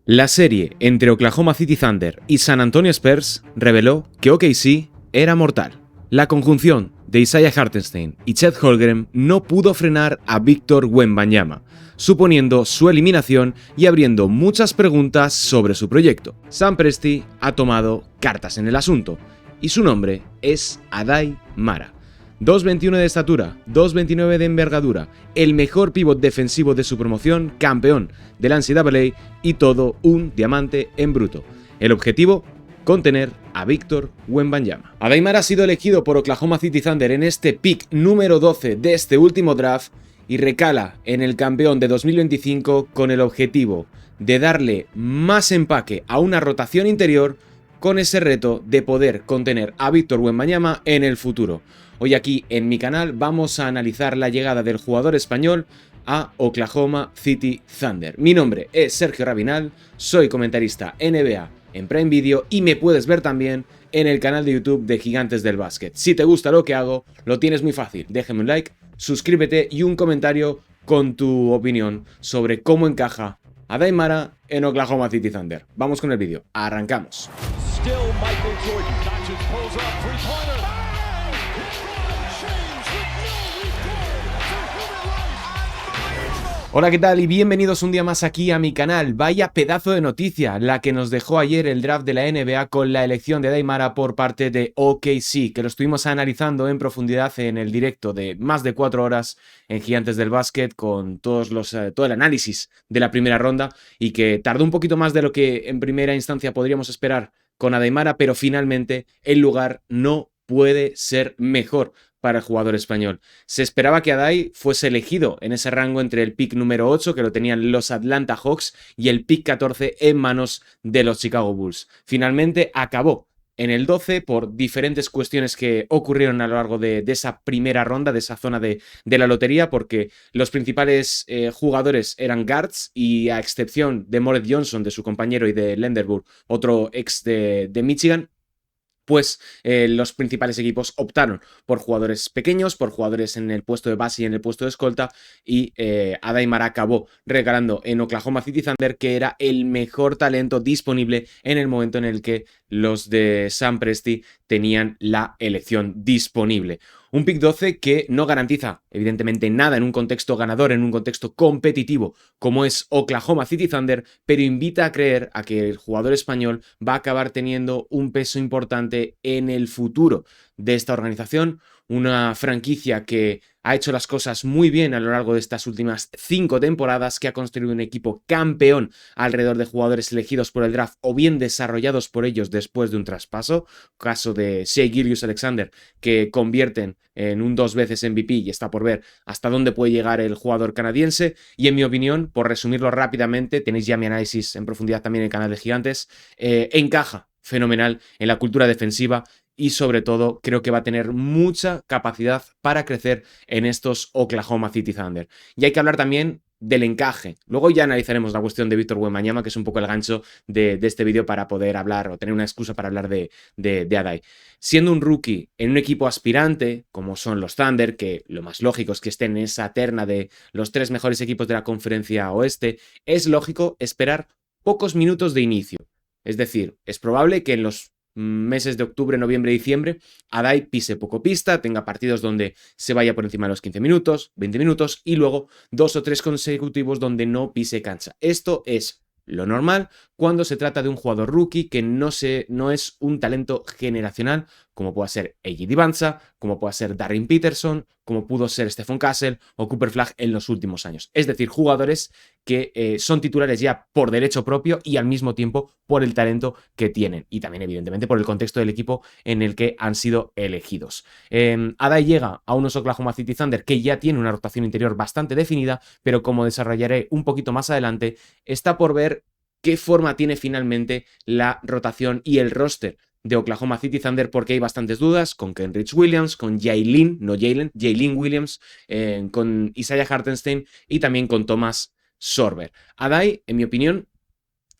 La serie entre Oklahoma City Thunder y San Antonio Spurs reveló que OKC era mortal. La conjunción de Isaiah Hartenstein y Chet Holmgren no pudo frenar a Victor Wembanyama, suponiendo su eliminación y abriendo muchas preguntas sobre su proyecto. Sam Presti ha tomado cartas en el asunto y su nombre es Aday Mara. 2'21 de estatura, 2'29 de envergadura, el mejor pívot defensivo de su promoción, campeón de la NCAA y todo un diamante en bruto. El objetivo, contener a Victor Wembanyama. Aday Mara ha sido elegido por Oklahoma City Thunder en este pick número 12 de este último draft y recala en el campeón de 2025 con el objetivo de darle más empaque a una rotación interior con ese reto de poder contener a Victor Wembanyama en el futuro. Hoy aquí en mi canal vamos a analizar la llegada del jugador español a Oklahoma City Thunder. Mi nombre es Sergio Rabinal, soy comentarista NBA en Prime Video y me puedes ver también en el canal de YouTube de Gigantes del Básquet. Si te gusta lo que hago, lo tienes muy fácil. Déjame un like, suscríbete y un comentario con tu opinión sobre cómo encaja Aday Mara en Oklahoma City Thunder. Vamos con el vídeo. Arrancamos. Hola, ¿qué tal? Y bienvenidos un día más aquí a mi canal. Vaya pedazo de noticia la que nos dejó ayer el draft de la NBA con la elección de Aday Mara por parte de OKC, que lo estuvimos analizando en profundidad en el directo de más de 4 horas en Gigantes del Básquet con todo el análisis de la primera ronda y que tardó un poquito más de lo que en primera instancia podríamos esperar con Aday Mara, pero finalmente el lugar no puede ser mejor para el jugador español. Se esperaba que Aday fuese elegido en ese rango entre el pick número 8, que lo tenían los Atlanta Hawks, y el pick 14 en manos de los Chicago Bulls. Finalmente acabó en el 12 por diferentes cuestiones que ocurrieron a lo largo de esa primera ronda, de esa zona de la lotería, porque los principales jugadores eran guards y a excepción de Moret Johnson, de su compañero, y de Lenderburg, otro ex de Michigan, pues los principales equipos optaron por jugadores pequeños, por jugadores en el puesto de base y en el puesto de escolta, y Aday Mara acabó regalando en Oklahoma City Thunder, que era el mejor talento disponible en el momento en el que los de Sam Presti tenían la elección disponible. Un pick 12 que no garantiza, evidentemente, nada en un contexto ganador, en un contexto competitivo como es Oklahoma City Thunder, pero invita a creer a que el jugador español va a acabar teniendo un peso importante en el futuro de esta organización, una franquicia que ha hecho las cosas muy bien a lo largo de estas últimas 5 temporadas, que ha construido un equipo campeón alrededor de jugadores elegidos por el draft o bien desarrollados por ellos después de un traspaso, caso de Shai Gilgeous-Alexander, que convierten en un 2 veces MVP y está por ver hasta dónde puede llegar el jugador canadiense. Y en mi opinión, por resumirlo rápidamente, tenéis ya mi análisis en profundidad también en el canal de Gigantes, encaja fenomenal en la cultura defensiva y sobre todo creo que va a tener mucha capacidad para crecer en estos Oklahoma City Thunder. Y hay que hablar también del encaje. Luego ya analizaremos la cuestión de Victor Wembanyama, que es un poco el gancho de este vídeo para poder hablar o tener una excusa para hablar de Aday. Siendo un rookie en un equipo aspirante, como son los Thunder, que lo más lógico es que estén en esa terna de los 3 mejores equipos de la conferencia oeste, es lógico esperar pocos minutos de inicio. Es decir, es probable que en los meses de octubre, noviembre y diciembre, Aday pise poco pista, tenga partidos donde se vaya por encima de los 15 minutos, 20 minutos y luego 2 o 3 consecutivos donde no pise cancha. Esto es lo normal cuando se trata de un jugador rookie que no es un talento generacional, como pueda ser A.J. Divanza, como pueda ser Darren Peterson, como pudo ser Stephon Castle o Cooper Flagg en los últimos años. Es decir, jugadores que son titulares ya por derecho propio y al mismo tiempo por el talento que tienen y también evidentemente por el contexto del equipo en el que han sido elegidos. Aday llega a unos Oklahoma City Thunder que ya tiene una rotación interior bastante definida, pero como desarrollaré un poquito más adelante, está por ver qué forma tiene finalmente la rotación y el roster de Oklahoma City Thunder, porque hay bastantes dudas con Kenrich Williams, con Jalen Williams, con Isaiah Hartenstein y también con Thomas Sorber. Aday, en mi opinión,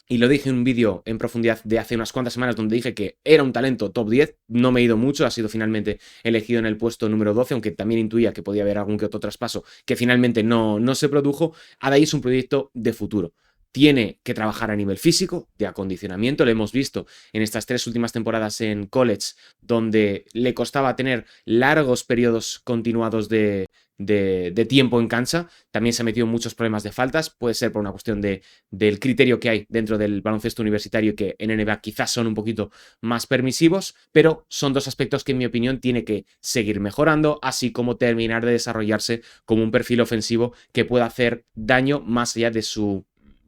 y lo dije en un vídeo en profundidad de hace unas cuantas semanas donde dije que era un talento top 10, no me he ido mucho, ha sido finalmente elegido en el puesto número 12, aunque también intuía que podía haber algún que otro traspaso que finalmente no se produjo. Aday es un proyecto de futuro. tiene que trabajar a nivel físico, de acondicionamiento. Lo hemos visto en estas 3 últimas temporadas en college, donde le costaba tener largos periodos continuados de tiempo en cancha. También se ha metido en muchos problemas de faltas. Puede ser por una cuestión del criterio que hay dentro del baloncesto universitario, que en NBA quizás son un poquito más permisivos, pero son 2 aspectos que en mi opinión tiene que seguir mejorando, así como terminar de desarrollarse como un perfil ofensivo que pueda hacer daño más allá de su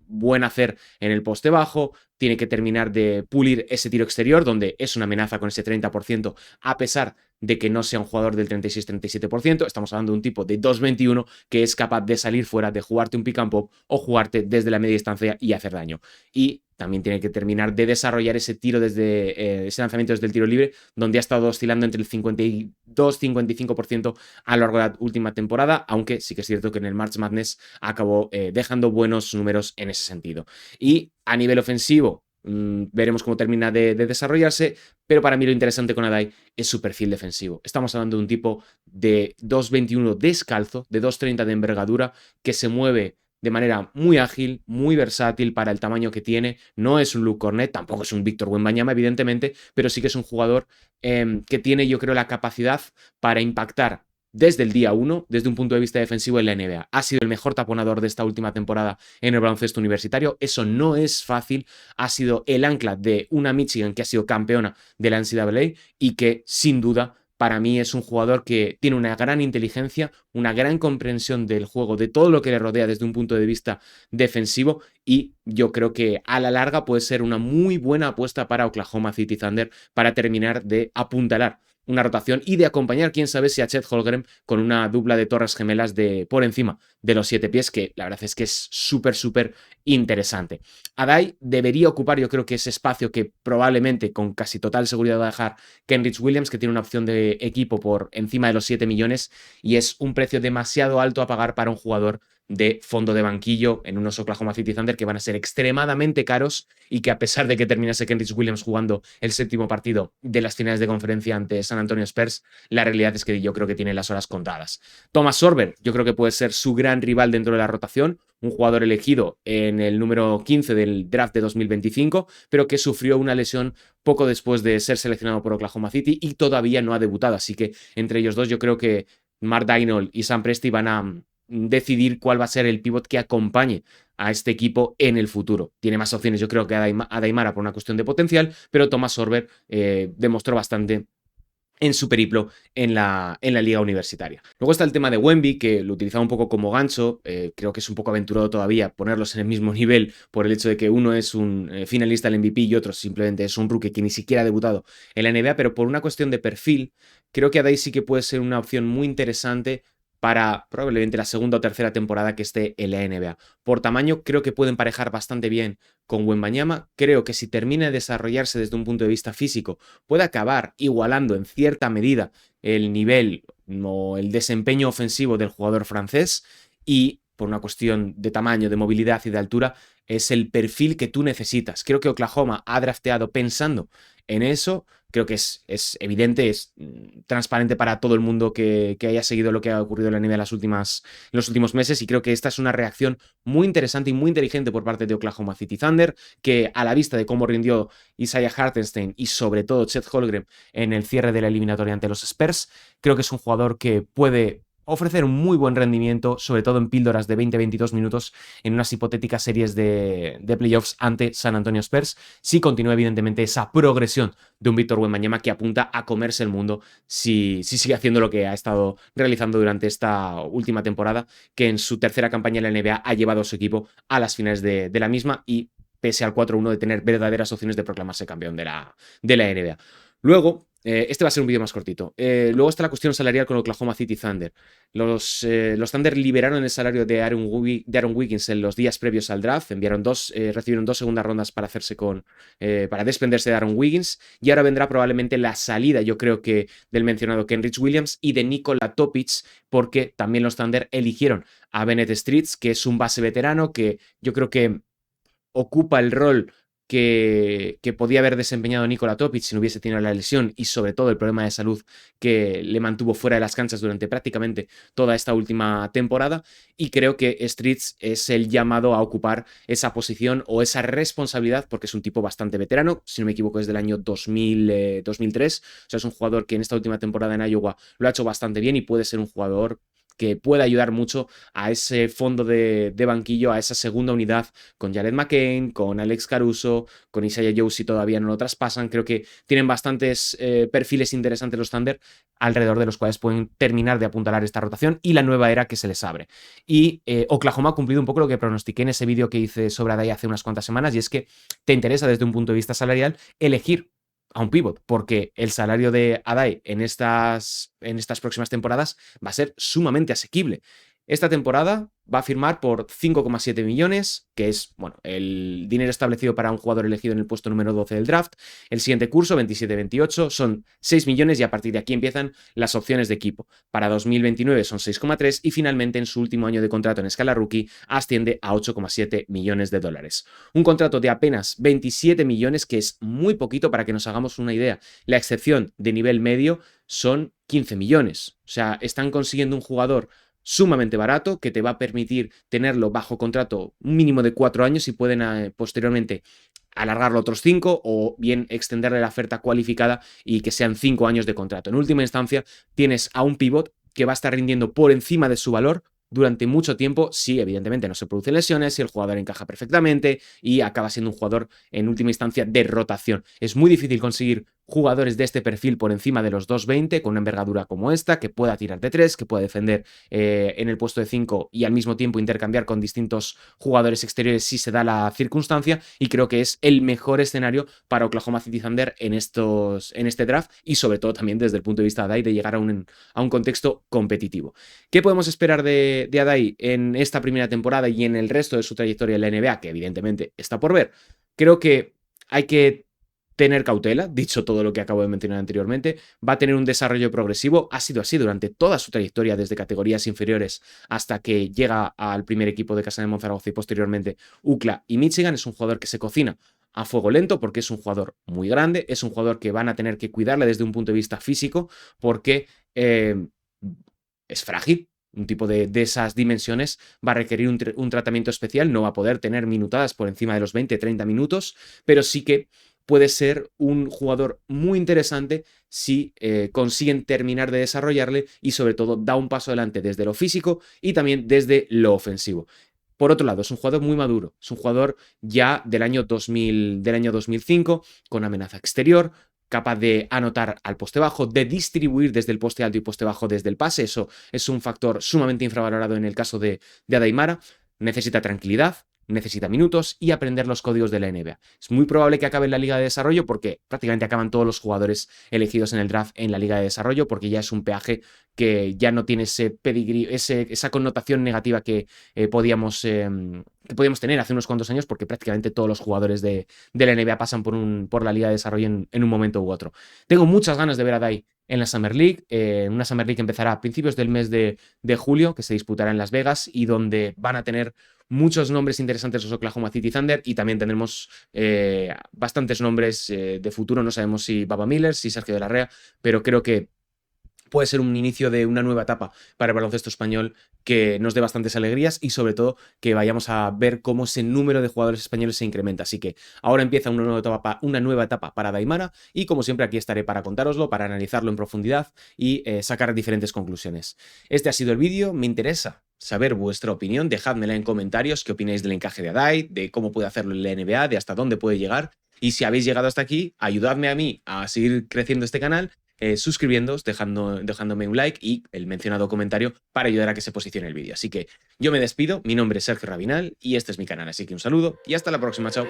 buen hacer en el poste bajo. Tiene que terminar de pulir ese tiro exterior, donde es una amenaza con ese 30%, a pesar de que no sea un jugador del 36-37%. Estamos hablando de un tipo de 2.21 que es capaz de salir fuera, de jugarte un pick and pop o jugarte desde la media distancia y hacer daño. Y también tiene que terminar de desarrollar ese tiro ese lanzamiento desde el tiro libre, donde ha estado oscilando entre el 52-55% a lo largo de la última temporada, aunque sí que es cierto que en el March Madness acabó dejando buenos números en ese sentido. Y a nivel ofensivo, veremos cómo termina de desarrollarse, pero para mí lo interesante con Adai es su perfil defensivo. Estamos hablando de un tipo de 2.21 descalzo, de 2.30 de envergadura, que se mueve de manera muy ágil, muy versátil para el tamaño que tiene. No es un Luke Cornet, tampoco es un Víctor Wembanyama, evidentemente, pero sí que es un jugador que tiene, yo creo, la capacidad para impactar desde el día 1, desde un punto de vista defensivo en la NBA. Ha sido el mejor taponador de esta última temporada en el baloncesto universitario. Eso no es fácil. Ha sido el ancla de una Michigan que ha sido campeona de la NCAA y que, sin duda, para mí es un jugador que tiene una gran inteligencia, una gran comprensión del juego, de todo lo que le rodea desde un punto de vista defensivo, y yo creo que a la larga puede ser una muy buena apuesta para Oklahoma City Thunder para terminar de apuntalar una rotación y de acompañar, quién sabe, si a Chet Holmgren con una dupla de torres gemelas de por encima de los 7 pies, que la verdad es que es súper interesante. Adai debería ocupar, yo creo que ese espacio que probablemente con casi total seguridad va a dejar Kenrich Williams, que tiene una opción de equipo por encima de los 7 millones y es un precio demasiado alto a pagar para un jugador de fondo de banquillo en unos Oklahoma City Thunder que van a ser extremadamente caros y que, a pesar de que terminase Kenrich Williams jugando el 7º partido de las finales de conferencia ante San Antonio Spurs, la realidad es que yo creo que tiene las horas contadas. Thomas Sorber, yo creo que puede ser su gran rival dentro de la rotación, un jugador elegido en el número 15 del draft de 2025, pero que sufrió una lesión poco después de ser seleccionado por Oklahoma City y todavía no ha debutado, así que entre ellos dos yo creo que Mark Daigneault y Sam Presti van a decidir cuál va a ser el pivot que acompañe a este equipo en el futuro. Tiene más opciones, yo creo, que Daimara por una cuestión de potencial, pero Thomas Sorber demostró bastante en su periplo en la liga universitaria. Luego está el tema de Wemby, que lo utilizaba un poco como gancho. Creo que es un poco aventurado todavía ponerlos en el mismo nivel por el hecho de que uno es un finalista del MVP y otro simplemente es un rookie que ni siquiera ha debutado en la NBA, pero por una cuestión de perfil, creo que Adai sí que puede ser una opción muy interesante para probablemente la segunda o tercera temporada que esté en la NBA. Por tamaño, creo que puede emparejar bastante bien con Wembanyama. Creo que si termina de desarrollarse desde un punto de vista físico, puede acabar igualando en cierta medida el nivel o el desempeño ofensivo del jugador francés, y por una cuestión de tamaño, de movilidad y de altura, es el perfil que tú necesitas. Creo que Oklahoma ha drafteado pensando en eso. Creo que es evidente, es transparente para todo el mundo que haya seguido lo que ha ocurrido en la NBA en los últimos meses, y creo que esta es una reacción muy interesante y muy inteligente por parte de Oklahoma City Thunder, que a la vista de cómo rindió Isaiah Hartenstein y sobre todo Chet Holmgren en el cierre de la eliminatoria ante los Spurs, creo que es un jugador que puede ofrecer un muy buen rendimiento, sobre todo en píldoras de 20-22 minutos en unas hipotéticas series de playoffs ante San Antonio Spurs, si continúa evidentemente esa progresión de un Víctor Wembanyama que apunta a comerse el mundo si sigue haciendo lo que ha estado realizando durante esta última temporada, que en su tercera campaña en la NBA ha llevado a su equipo a las finales de la misma, y pese al 4-1 de tener verdaderas opciones de proclamarse campeón de la NBA. Luego, este va a ser un vídeo más cortito. Luego está la cuestión salarial con Oklahoma City Thunder. Los Thunder liberaron el salario de Aaron Wiggins en los días previos al draft. Recibieron 2 segundas rondas para para desprenderse de Aaron Wiggins. Y ahora vendrá probablemente la salida, yo creo que, del mencionado Kenrich Williams y de Nikola Topic, porque también los Thunder eligieron a Bennett Streets, que es un base veterano que yo creo que ocupa el rol que podía haber desempeñado Nikola Topic si no hubiese tenido la lesión y sobre todo el problema de salud que le mantuvo fuera de las canchas durante prácticamente toda esta última temporada, y creo que Streets es el llamado a ocupar esa posición o esa responsabilidad porque es un tipo bastante veterano, si no me equivoco es del año 2003, o sea es un jugador que en esta última temporada en Iowa lo ha hecho bastante bien y puede ser un jugador que puede ayudar mucho a ese fondo de banquillo, a esa segunda unidad con Jared McCain, con Alex Caruso, con Isaiah Joe si todavía no lo traspasan. Creo que tienen bastantes perfiles interesantes los Thunder alrededor de los cuales pueden terminar de apuntalar esta rotación y la nueva era que se les abre. Y Oklahoma ha cumplido un poco lo que pronostiqué en ese vídeo que hice sobre Adai hace unas cuantas semanas, y es que te interesa desde un punto de vista salarial elegir a un pivot, porque el salario de Adai en estas próximas temporadas va a ser sumamente asequible. Esta temporada va a firmar por 5,7 millones, que es bueno, el dinero establecido para un jugador elegido en el puesto número 12 del draft. El siguiente curso, 27-28, son 6 millones y a partir de aquí empiezan las opciones de equipo. Para 2029 son 6,3 y finalmente en su último año de contrato en escala rookie asciende a 8,7 millones de dólares. Un contrato de apenas 27 millones, que es muy poquito para que nos hagamos una idea. La excepción de nivel medio son 15 millones. O sea, están consiguiendo un jugador sumamente barato que te va a permitir tenerlo bajo contrato un mínimo de 4 años y pueden posteriormente alargarlo otros 5 o bien extenderle la oferta cualificada y que sean 5 años de contrato. En última instancia, tienes a un pivot que va a estar rindiendo por encima de su valor durante mucho tiempo si evidentemente no se producen lesiones, si el jugador encaja perfectamente y acaba siendo un jugador en última instancia de rotación. Es muy difícil conseguir jugadores de este perfil por encima de los 2.20 con una envergadura como esta, que pueda tirar de 3, que pueda defender en el puesto de 5 y al mismo tiempo intercambiar con distintos jugadores exteriores si se da la circunstancia, y creo que es el mejor escenario para Oklahoma City Thunder en este draft y sobre todo también desde el punto de vista de Adai de llegar a un contexto competitivo. ¿Qué podemos esperar de Adai en esta primera temporada y en el resto de su trayectoria en la NBA? Que evidentemente está por ver. Creo que hay que tener cautela, dicho todo lo que acabo de mencionar anteriormente. Va a tener un desarrollo progresivo, ha sido así durante toda su trayectoria, desde categorías inferiores hasta que llega al primer equipo de Casa de Monzaragoza y posteriormente UCLA y Michigan. Es un jugador que se cocina a fuego lento porque es un jugador muy grande, es un jugador que van a tener que cuidarle desde un punto de vista físico porque es frágil. Un tipo de esas dimensiones va a requerir un tratamiento especial, no va a poder tener minutadas por encima de los 20-30 minutos, pero sí que puede ser un jugador muy interesante si consiguen terminar de desarrollarle y sobre todo da un paso adelante desde lo físico y también desde lo ofensivo. Por otro lado, es un jugador muy maduro, es un jugador ya del año 2005, con amenaza exterior, capaz de anotar al poste bajo, de distribuir desde el poste alto y poste bajo desde el pase. Eso es un factor sumamente infravalorado en el caso de Adaimara. Necesita tranquilidad, necesita minutos y aprender los códigos de la NBA. Es muy probable que acabe en la Liga de Desarrollo porque prácticamente acaban todos los jugadores elegidos en el draft en la Liga de Desarrollo, porque ya es un peaje que ya no tiene ese pedigrí, esa connotación negativa que podíamos tener hace unos cuantos años, porque prácticamente todos los jugadores de la NBA pasan por la Liga de Desarrollo en un momento u otro. Tengo muchas ganas de ver a Adai en la Summer League, una Summer League que empezará a principios del mes de julio, que se disputará en Las Vegas y donde van a tener muchos nombres interesantes los Oklahoma City Thunder y también tendremos bastantes nombres de futuro. No sabemos si Baba Miller, si Sergio de la Rea, pero creo que puede ser un inicio de una nueva etapa para el baloncesto español que nos dé bastantes alegrías y sobre todo que vayamos a ver cómo ese número de jugadores españoles se incrementa. Así que ahora empieza una nueva etapa para Adaimara y como siempre aquí estaré para contároslo, para analizarlo en profundidad y sacar diferentes conclusiones. Este ha sido el vídeo, me interesa saber vuestra opinión, dejádmela en comentarios, qué opináis del encaje de Adai, de cómo puede hacerlo en la NBA, de hasta dónde puede llegar. Y si habéis llegado hasta aquí, ayudadme a mí a seguir creciendo este canal, suscribiéndoos, dejándome un like y el mencionado comentario para ayudar a que se posicione el vídeo. Así que yo me despido, mi nombre es Sergio Rabinal y este es mi canal, así que un saludo y hasta la próxima, chao.